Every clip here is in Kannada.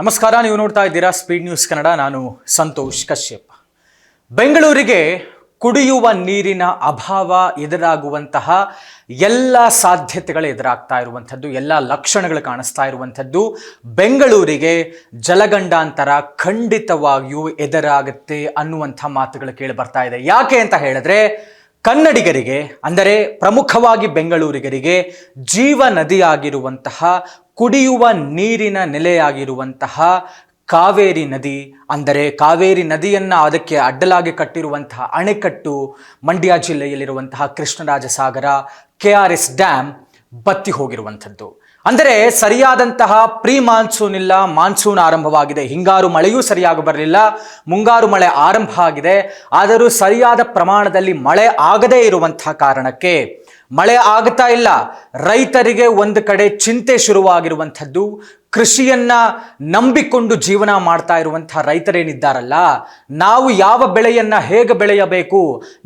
ನಮಸ್ಕಾರ, ನೀವು ನೋಡ್ತಾ ಇದ್ದೀರಾ ಸ್ಪೀಡ್ ನ್ಯೂಸ್ ಕನ್ನಡ. ನಾನು ಸಂತೋಷ್ ಕಶ್ಯಪ್. ಬೆಂಗಳೂರಿಗೆ ಕುಡಿಯುವ ನೀರಿನ ಅಭಾವ ಎದುರಾಗುವಂತಹ ಎಲ್ಲ ಸಾಧ್ಯತೆಗಳು ಎದುರಾಗ್ತಾ ಇರುವಂಥದ್ದು, ಎಲ್ಲ ಲಕ್ಷಣಗಳು ಕಾಣಿಸ್ತಾ ಇರುವಂಥದ್ದು. ಬೆಂಗಳೂರಿಗೆ ಜಲಗಂಡಾಂತರ ಖಂಡಿತವಾಗಿಯೂ ಎದುರಾಗುತ್ತೆ ಅನ್ನುವಂಥ ಮಾತುಗಳು ಕೇಳಿ ಬರ್ತಾ ಇದೆ. ಯಾಕೆ ಅಂತ ಹೇಳಿದ್ರೆ, ಕನ್ನಡಿಗರಿಗೆ ಅಂದರೆ ಪ್ರಮುಖವಾಗಿ ಬೆಂಗಳೂರಿಗರಿಗೆ ಜೀವ ನದಿಯಾಗಿರುವಂತಹ, ಕುಡಿಯುವ ನೀರಿನ ನೆಲೆಯಾಗಿರುವಂತಹ ಕಾವೇರಿ ನದಿ, ಅಂದರೆ ಕಾವೇರಿ ನದಿಯನ್ನು ಅದಕ್ಕೆ ಅಡ್ಡಲಾಗಿ ಕಟ್ಟಿರುವಂತಹ ಅಣೆಕಟ್ಟು ಮಂಡ್ಯ ಜಿಲ್ಲೆಯಲ್ಲಿರುವಂತಹ ಕೃಷ್ಣರಾಜಸಾಗರ KRS ಡ್ಯಾಮ್ ಬತ್ತಿ ಹೋಗಿರುವಂಥದ್ದು. ಅಂದರೆ ಸರಿಯಾದಂತಹ ಪ್ರೀ ಮಾನ್ಸೂನ್ ಇಲ್ಲ, ಮಾನ್ಸೂನ್ ಆರಂಭವಾಗಿದೆ, ಹಿಂಗಾರು ಮಳೆಯೂ ಸರಿಯಾಗಿ ಬರಲಿಲ್ಲ, ಮುಂಗಾರು ಮಳೆ ಆರಂಭ ಆಗಿದೆ, ಆದರೂ ಸರಿಯಾದ ಪ್ರಮಾಣದಲ್ಲಿ ಮಳೆ ಆಗದೇ ಇರುವಂತಹ ಕಾರಣಕ್ಕೆ ಮಳೆ ಆಗ್ತಾ ಇಲ್ಲ. ರೈತರಿಗೆ ಒಂದು ಕಡೆ ಚಿಂತೆ ಶುರುವಾಗಿರುವಂಥದ್ದು. ಕೃಷಿಯನ್ನ ನಂಬಿಕೊಂಡು ಜೀವನ ಮಾಡ್ತಾ ಇರುವಂತಹ ರೈತರೇನಿದ್ದಾರಲ್ಲ, ನಾವು ಯಾವ ಬೆಳೆಯನ್ನ ಹೇಗೆ ಬೆಳೆಯಬೇಕು,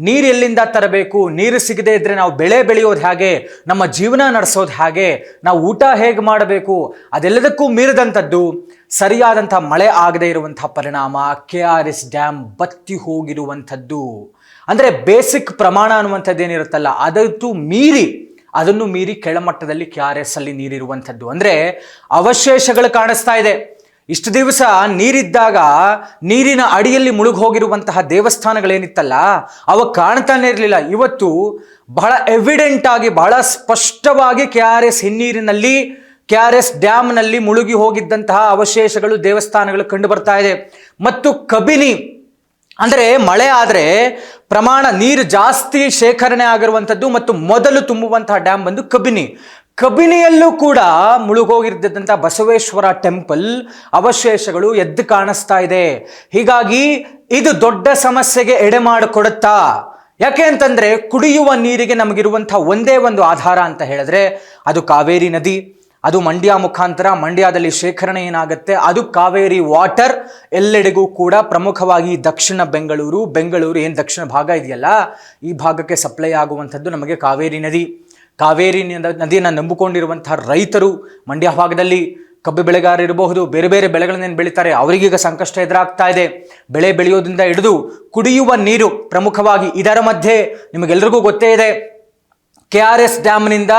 ನೀರು ಎಲ್ಲಿಂದ ತರಬೇಕು, ನೀರು ಸಿಗದೇ ಇದ್ರೆ ನಾವು ಬೆಳೆ ಬೆಳೆಯೋದು ಹೇಗೆ, ನಮ್ಮ ಜೀವನ ನಡೆಸೋದು ಹೇಗೆ, ನಾವು ಊಟ ಹೇಗೆ ಮಾಡಬೇಕು, ಅದೆಲ್ಲದಕ್ಕೂ ಮೀರಿದಂಥದ್ದು ಸರಿಯಾದಂತಹ ಮಳೆ ಆಗದೇ ಇರುವಂತಹ ಪರಿಣಾಮ KRS ಡ್ಯಾಮ್ ಬತ್ತಿ ಹೋಗಿರುವಂಥದ್ದು. ಅಂದರೆ ಬೇಸಿಕ್ ಪ್ರಮಾಣ ಅನ್ನುವಂಥದ್ದು ಏನಿರುತ್ತಲ್ಲ, ಅದನ್ನು ಮೀರಿ ಕೆಳಮಟ್ಟದಲ್ಲಿ KRS ಅಲ್ಲಿ ನೀರಿರುವಂಥದ್ದು. ಅಂದರೆ ಅವಶೇಷಗಳು ಕಾಣಿಸ್ತಾ ಇದೆ. ಇಷ್ಟು ದಿವಸ ನೀರಿದ್ದಾಗ ನೀರಿನ ಅಡಿಯಲ್ಲಿ ಮುಳುಗಿ ಹೋಗಿರುವಂತಹ ದೇವಸ್ಥಾನಗಳೇನಿತ್ತಲ್ಲ, ಅವ ಕಾಣ್ತಾನೆ ಇರಲಿಲ್ಲ. ಇವತ್ತು ಬಹಳ ಎವಿಡೆಂಟ್ ಆಗಿ, ಬಹಳ ಸ್ಪಷ್ಟವಾಗಿ KRS ಡ್ಯಾಮ್ನಲ್ಲಿ ಮುಳುಗಿ ಹೋಗಿದ್ದಂತಹ ಅವಶೇಷಗಳು, ದೇವಸ್ಥಾನಗಳು ಕಂಡು ಬರ್ತಾ ಇದೆ. ಮತ್ತು ಕಬಿನಿ, ಅಂದರೆ ಮಳೆ ಆದರೆ ಪ್ರಮಾಣ ನೀರು ಜಾಸ್ತಿ ಶೇಖರಣೆ ಆಗಿರುವಂಥದ್ದು ಮತ್ತು ಮೊದಲು ತುಂಬುವಂತಹ ಡ್ಯಾಮ್ ಬಂದು ಕಬಿನಿಯಲ್ಲೂ ಕೂಡ ಮುಳುಗೋಗಿರ್ತಕ್ಕಂಥ ಬಸವೇಶ್ವರ ಟೆಂಪಲ್ ಅವಶೇಷಗಳು ಎದ್ದು ಕಾಣಿಸ್ತಾ ಇದೆ. ಹೀಗಾಗಿ ಇದು ದೊಡ್ಡ ಸಮಸ್ಯೆಗೆ ಎಡೆ ಮಾಡಿಕೊಡುತ್ತಾ? ಯಾಕೆ ಅಂತಂದ್ರೆ, ಕುಡಿಯುವ ನೀರಿಗೆ ನಮಗಿರುವಂತಹ ಒಂದೇ ಒಂದು ಆಧಾರ ಅಂತ ಹೇಳಿದ್ರೆ ಅದು ಕಾವೇರಿ ನದಿ. ಅದು ಮಂಡ್ಯ ಮುಖಾಂತರ, ಮಂಡ್ಯದಲ್ಲಿ ಶೇಖರಣೆ ಏನಾಗುತ್ತೆ ಅದು ಕಾವೇರಿ ವಾಟರ್ ಎಲ್ಲೆಡೆಗೂ ಕೂಡ, ಪ್ರಮುಖವಾಗಿ ದಕ್ಷಿಣ ಬೆಂಗಳೂರು ಏನು ದಕ್ಷಿಣ ಭಾಗ ಇದೆಯಲ್ಲ, ಈ ಭಾಗಕ್ಕೆ ಸಪ್ಲೈ ಆಗುವಂಥದ್ದು ನಮಗೆ ಕಾವೇರಿ ನದಿ. ಕಾವೇರಿ ನದಿಯನ್ನು ನಂಬಿಕೊಂಡಿರುವಂತಹ ರೈತರು ಮಂಡ್ಯ ಭಾಗದಲ್ಲಿ ಕಬ್ಬು ಬೆಳೆಗಾರರು ಇರಬಹುದು, ಬೇರೆ ಬೇರೆ ಬೆಳೆಗಳನ್ನೇನು ಬೆಳೀತಾರೆ, ಅವರಿಗೀಗ ಸಂಕಷ್ಟ ಎದುರಾಗ್ತಾ ಇದೆ. ಬೆಳೆ ಬೆಳೆಯೋದ್ರಿಂದ ಹಿಡಿದು ಕುಡಿಯುವ ನೀರು ಪ್ರಮುಖವಾಗಿ. ಇದರ ಮಧ್ಯೆ ನಿಮಗೆಲ್ಲರಿಗೂ ಗೊತ್ತೇ ಇದೆ, KRS ಡ್ಯಾಮ್ನಿಂದ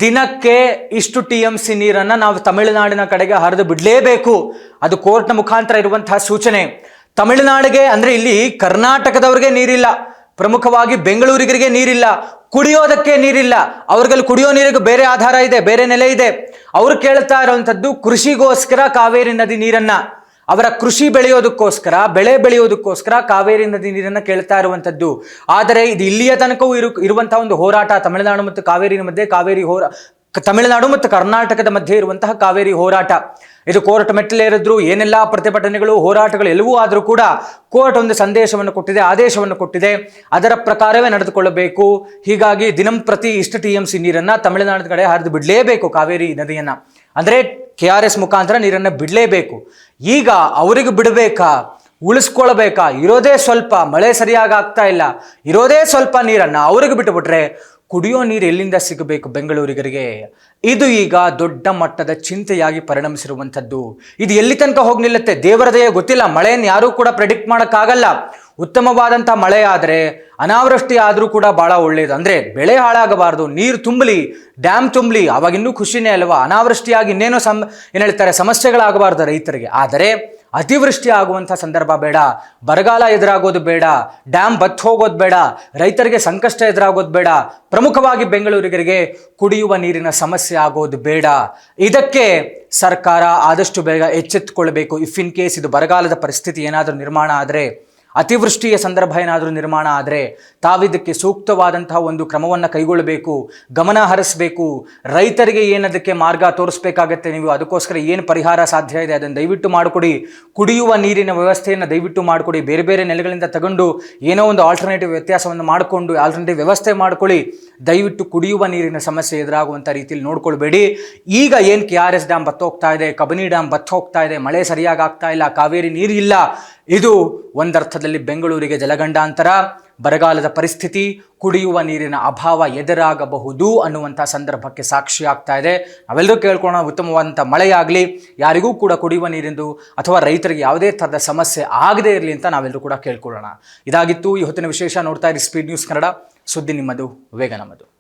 ದಿನಕ್ಕೆ ಇಷ್ಟು TMC ನೀರನ್ನು ನಾವು ತಮಿಳುನಾಡಿನ ಕಡೆಗೆ ಹರಿದು ಬಿಡಲೇಬೇಕು. ಅದು ಕೋರ್ಟ್ನ ಮುಖಾಂತರ ಇರುವಂತಹ ಸೂಚನೆ. ತಮಿಳುನಾಡಿಗೆ ಅಂದರೆ ಇಲ್ಲಿ ಕರ್ನಾಟಕದವ್ರಿಗೆ ನೀರಿಲ್ಲ, ಪ್ರಮುಖವಾಗಿ ಬೆಂಗಳೂರಿಗರಿಗೆ ನೀರಿಲ್ಲ, ಕುಡಿಯೋದಕ್ಕೆ ನೀರಿಲ್ಲ. ಅವ್ರಿಗಲ್ಲಿ ಕುಡಿಯೋ ನೀರಿಗೆ ಬೇರೆ ಆಧಾರ ಇದೆ, ಬೇರೆ ನೆಲೆ ಇದೆ. ಅವ್ರು ಕೇಳ್ತಾ ಇರುವಂಥದ್ದು ಕೃಷಿಗೋಸ್ಕರ ಕಾವೇರಿ ನದಿ ನೀರನ್ನ, ಅವರ ಕೃಷಿ ಬೆಳೆಯೋದಕ್ಕೋಸ್ಕರ, ಬೆಳೆ ಬೆಳೆಯೋದಕ್ಕೋಸ್ಕರ ಕಾವೇರಿ ನದಿ ನೀರನ್ನು ಕೇಳ್ತಾ ಇರುವಂಥದ್ದು. ಆದರೆ ಇದು ಇಲ್ಲಿಯ ತನಕವೂ ಇರುವಂತಹ ಒಂದು ಹೋರಾಟ, ತಮಿಳುನಾಡು ಮತ್ತು ಕಾವೇರಿ ಮಧ್ಯೆ, ತಮಿಳುನಾಡು ಮತ್ತು ಕರ್ನಾಟಕದ ಮಧ್ಯೆ ಇರುವಂತಹ ಕಾವೇರಿ ಹೋರಾಟ. ಇದು ಕೋರ್ಟ್ ಮೆಟ್ಟಲೇರಿದ್ರು, ಏನೆಲ್ಲ ಪ್ರತಿಭಟನೆಗಳು, ಹೋರಾಟಗಳು ಎಲ್ಲವೂ ಆದರೂ ಕೂಡ ಕೋರ್ಟ್ ಒಂದು ಸಂದೇಶವನ್ನು ಕೊಟ್ಟಿದೆ, ಆದೇಶವನ್ನು ಕೊಟ್ಟಿದೆ, ಅದರ ಪ್ರಕಾರವೇ ನಡೆದುಕೊಳ್ಳಬೇಕು. ಹೀಗಾಗಿ ದಿನಂಪ್ರತಿ ಇಷ್ಟು TMC ನೀರನ್ನು ತಮಿಳುನಾಡಿನ ಕಡೆ ಹರಿದು ಬಿಡಲೇಬೇಕು, ಕಾವೇರಿ ನದಿಯನ್ನು. ಅಂದರೆ KRS ಮುಖಾಂತರ ನೀರನ್ನು ಬಿಡಲೇಬೇಕು. ಈಗ ಅವರಿಗೆ ಬಿಡಬೇಕಾ, ಉಳಿಸ್ಕೊಳ್ಬೇಕಾ? ಇರೋದೇ ಸ್ವಲ್ಪ, ಮಳೆ ಸರಿಯಾಗಿ ಆಗ್ತಾ ಇಲ್ಲ, ಇರೋದೇ ಸ್ವಲ್ಪ ನೀರನ್ನು ಅವ್ರಿಗೆ ಬಿಟ್ಟುಬಿಟ್ರೆ ಕುಡಿಯೋ ನೀರು ಎಲ್ಲಿಂದ ಸಿಗಬೇಕು ಬೆಂಗಳೂರಿಗರಿಗೆ? ಇದು ಈಗ ದೊಡ್ಡ ಮಟ್ಟದ ಚಿಂತೆಯಾಗಿ ಪರಿಣಮಿಸಿರುವಂಥದ್ದು. ಇದು ಎಲ್ಲಿ ತನಕ ಹೋಗಿ ನಿಲ್ಲುತ್ತೆ ದೇವರದೇ ಗೊತ್ತಿಲ್ಲ. ಮಳೆಯನ್ನು ಯಾರೂ ಕೂಡ ಪ್ರೆಡಿಕ್ಟ್ ಮಾಡೋಕ್ಕಾಗಲ್ಲ. ಉತ್ತಮವಾದಂಥ ಮಳೆ ಆದರೆ, ಅನಾವೃಷ್ಟಿ ಆದರೂ ಕೂಡ ಭಾಳ ಒಳ್ಳೆಯದು. ಅಂದರೆ ಬೆಳೆ ಹಾಳಾಗಬಾರ್ದು, ನೀರು ತುಂಬಲಿ, ಡ್ಯಾಮ್ ತುಂಬಲಿ, ಅವಾಗ ಇನ್ನೂ ಖುಷಿನೇ ಅಲ್ವಾ. ಅನಾವೃಷ್ಟಿಯಾಗಿ ಇನ್ನೇನೋ ಏನು ಹೇಳ್ತಾರೆ, ಸಮಸ್ಯೆಗಳಾಗಬಾರ್ದು ರೈತರಿಗೆ. ಆದರೆ ಅತಿವೃಷ್ಟಿ ಆಗುವಂಥ ಸಂದರ್ಭ ಬೇಡ, ಬರಗಾಲ ಎದುರಾಗೋದು ಬೇಡ, ಡ್ಯಾಮ್ ಬತ್ತು ಹೋಗೋದು ಬೇಡ, ರೈತರಿಗೆ ಸಂಕಷ್ಟ ಎದುರಾಗೋದು ಬೇಡ, ಪ್ರಮುಖವಾಗಿ ಬೆಂಗಳೂರಿಗರಿಗೆ ಕುಡಿಯುವ ನೀರಿನ ಸಮಸ್ಯೆ ಆಗೋದು ಬೇಡ. ಇದಕ್ಕೆ ಸರ್ಕಾರ ಆದಷ್ಟು ಬೇಗ ಎಚ್ಚೆತ್ತುಕೊಳ್ಬೇಕು. ಇಫ್ ಇನ್ ಕೇಸ್ ಇದು ಬರಗಾಲದ ಪರಿಸ್ಥಿತಿ ಏನಾದರೂ ನಿರ್ಮಾಣ ಆದರೆ, ಅತಿವೃಷ್ಟಿಯ ಸಂದರ್ಭ ಏನಾದರೂ ನಿರ್ಮಾಣ ಆದರೆ, ತಾವಿದಕ್ಕೆ ಸೂಕ್ತವಾದಂತಹ ಒಂದು ಕ್ರಮವನ್ನು ಕೈಗೊಳ್ಳಬೇಕು, ಗಮನ ಹರಿಸಬೇಕು. ರೈತರಿಗೆ ಏನದಕ್ಕೆ ಮಾರ್ಗ ತೋರಿಸ್ಬೇಕಾಗತ್ತೆ, ನೀವು ಅದಕ್ಕೋಸ್ಕರ ಏನು ಪರಿಹಾರ ಸಾಧ್ಯ ಇದೆ ಅದನ್ನು ದಯವಿಟ್ಟು ಮಾಡಿಕೊಡಿ. ಕುಡಿಯುವ ನೀರಿನ ವ್ಯವಸ್ಥೆಯನ್ನು ದಯವಿಟ್ಟು ಮಾಡಿಕೊಡಿ. ಬೇರೆ ಬೇರೆ ನೆಲೆಗಳಿಂದ ತಗೊಂಡು ಏನೋ ಒಂದು ಆಲ್ಟರ್ನೇಟಿವ್ ವ್ಯತ್ಯಾಸವನ್ನು ಮಾಡಿಕೊಂಡು ಆಲ್ಟರ್ನೇಟಿವ್ ವ್ಯವಸ್ಥೆ ಮಾಡಿಕೊಳ್ಳಿ. ದಯವಿಟ್ಟು ಕುಡಿಯುವ ನೀರಿನ ಸಮಸ್ಯೆ ಎದುರಾಗುವಂಥ ರೀತಿಯಲ್ಲಿ ನೋಡ್ಕೊಳ್ಬೇಡಿ. ಈಗ ಏನು KRS ಡ್ಯಾಮ್ ಬತ್ತೋಗ್ತಾ ಇದೆ, ಕಬಿನಿ ಡ್ಯಾಮ್ ಬತ್ತೋಗ್ತಾ ಇದೆ, ಮಳೆ ಸರಿಯಾಗಿ ಆಗ್ತಾ ಇಲ್ಲ, ಕಾವೇರಿ ನೀರು ಇಲ್ಲ, ಇದು ಒಂದರ್ಥದಲ್ಲಿ ಬೆಂಗಳೂರಿಗೆ ಜಲಗಂಡಾಂತರ. ಬರಗಾಲದ ಪರಿಸ್ಥಿತಿ, ಕುಡಿಯುವ ನೀರಿನ ಅಭಾವ ಎದುರಾಗಬಹುದು ಅನ್ನುವಂಥ ಸಂದರ್ಭಕ್ಕೆ ಸಾಕ್ಷಿ ಆಗ್ತಾ ಇದೆ. ನಾವೆಲ್ಲರೂ ಕೇಳ್ಕೊಳ್ಳೋಣ, ಉತ್ತಮವಾದಂಥ ಮಳೆಯಾಗಲಿ, ಯಾರಿಗೂ ಕೂಡ ಕುಡಿಯುವ ನೀರಿಂದು ಅಥವಾ ರೈತರಿಗೆ ಯಾವುದೇ ಥರದ ಸಮಸ್ಯೆ ಆಗದೇ ಇರಲಿ ಅಂತ ನಾವೆಲ್ಲರೂ ಕೂಡ ಕೇಳ್ಕೊಳ್ಳೋಣ. ಇದಾಗಿತ್ತು ಈ ಹೊತ್ತಿನ ವಿಶೇಷ. ನೋಡ್ತಾ ಇರಿ ಸ್ಪೀಡ್ ನ್ಯೂಸ್ ಕನ್ನಡ, ಸುದ್ದಿ ನಿಮ್ಮದು, ವೇಗ ನಮ್ಮದು.